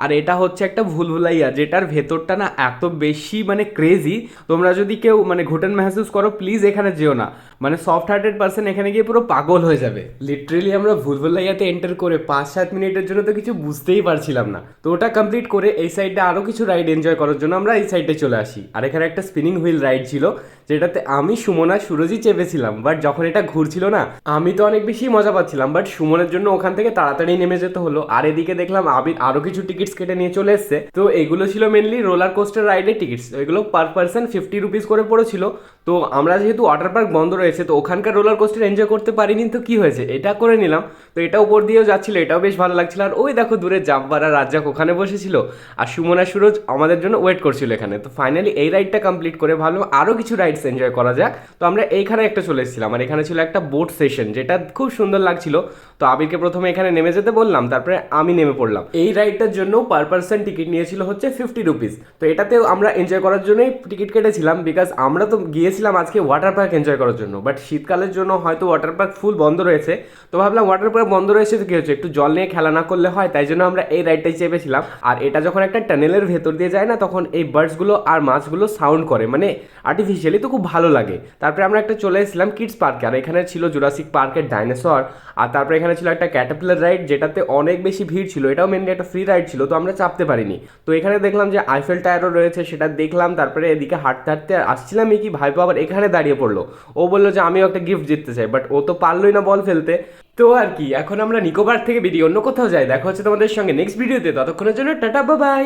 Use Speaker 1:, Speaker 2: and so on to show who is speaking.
Speaker 1: আর এটা হচ্ছে একটা ভুলভুলাইয়া, যেটার ভেতরটা না এত বেশি মানে ক্রেজি। তোমরা যদি কেউ মানে ঘুটন মেহসুস করো, প্লিজ এখানে যেও না। মানে সফট হার্টেড পার্সন এখানে গিয়ে পুরো পাগল হয়ে যাবে। লিটারেলি আমরা ভুলভুলাইয়াতে এন্টার করে 5-7 মিনিটের জন্য তো কিছু বুঝতেই পারছিলাম না। তো ওটা কমপ্লিট করে এই সাইডে আরও কিছু রাইড এনজয় করার জন্য আমরা এই সাইডে চলে আসি। আর এখানে একটা স্পিনিং হুইল রাইড ছিল, যেটাতে আমি, সুমন আর সুরজই চেপেছিলাম। বাট যখন এটা ঘুরছিল না, আমি তো অনেক বেশি মজা পাচ্ছিলাম, বাট সুমনের জন্য ওখান থেকে তাড়াতাড়ি নেমে যেতে হলো। আর এদিকে দেখলাম আবির আরো কিছু টিকিটস কেটে নিয়ে চলে এসছে। তো এগুলো ছিল মেনলি রোলার কোস্টার রাইডের টিকিটস। এগুলো পার পার্সন 50 রুপিস করে পড়েছিল। তো আমরা যেহেতু ওয়াটার পার্ক বন্ধ রয়েছে, তো ওখানকার রোলার কোস্টার এনজয় করতে পারিনি, তো কি হয়েছে, এটা করে নিলাম। তো এটা উপর দিয়েও যাচ্ছিল, এটাও বেশ ভালো লাগছিল। আর ওই দেখো দূরে জাম্পার আর রাজ্জাক ওখানে বসেছিল, আর সুমন আর সুরজ আমাদের জন্য ওয়েট করছিল এখানে। তো ফাইনালি এই রাইডটা কমপ্লিট করে ভালো আরও কিছু রাইডস এনজয় করা যাক। তো আমরা এইখানে একটা চলে এসেছিলাম, আর এখানে ছিল একটা বোট সেশন, যেটা খুব সুন্দর লাগছিল। তো আবিরকে প্রথমে এখানে নেমে যেতে বললাম, তারপরে আমি নেমে পড়লাম। এই রাইডটার জন্য পার পার্সন টিকিট নিয়েছিল হচ্ছে 50 রুপিস। তো এটাতেও আমরা এনজয় করার জন্যই টিকিট কেটেছিলাম, বিকজ আমরা তো গিয়েছিলাম আজকে ওয়াটার পার্ক এনজয় করার জন্য। বাট শীতকালের জন্য হয়তো ওয়াটার পার্ক ফুল বন্ধ রয়েছে। তো ভাবলাম ওয়াটার পার্ক বন্ধ রয়েছে তো কি হচ্ছে, একটু জল নিয়ে খেলা না করলে হয়, তাই জন্য আমরা এই রাইডটাই চেপেছিলাম। আর এটা যখন একটা টানেলের ভেতর দিয়ে যায় না, তখন এই বার্ডসগুলো আর মাছগুলো সাউন্ড করে, মানে আর্টিফিশিয়ালি, তো খুব ভালো লাগে। তারপরে আমরা একটা চলে এসেছিলাম কিডস পার্কে, আর এখানে ছিল জুরাসিক পার্কের ডাইনোসর। আর তারপরে এখানে ছিল একটা ক্যাটারপিলার রাইড, যেটাতে অনেক বেশি ভিড় ছিল। এটাও মেনলি একটা ফ্রি রাইড ছিল, তো আমরা চাপতে পারিনি। তো এখানে দেখলাম যে আইফেল টায়ারও রয়েছে, সেটা দেখলাম। তারপরে এদিকে হাঁটতে হাঁটতে আসছিলাম, কি ভাইপো আবার এখানে দাঁড়িয়ে পড়লো। ও বললো যে আমিও একটা গিফট জিততে চাই, বাট ও তো পারলোই না বল ফেলতে। তো আর কি, এখন আমরা নিকো পার্ক থেকে বেরিয়ে অন্য কোথাও যাই। দেখা হচ্ছে তোমাদের সঙ্গে নেক্সট ভিডিওতে। ততক্ষণের জন্য টাটা, বাই বাই।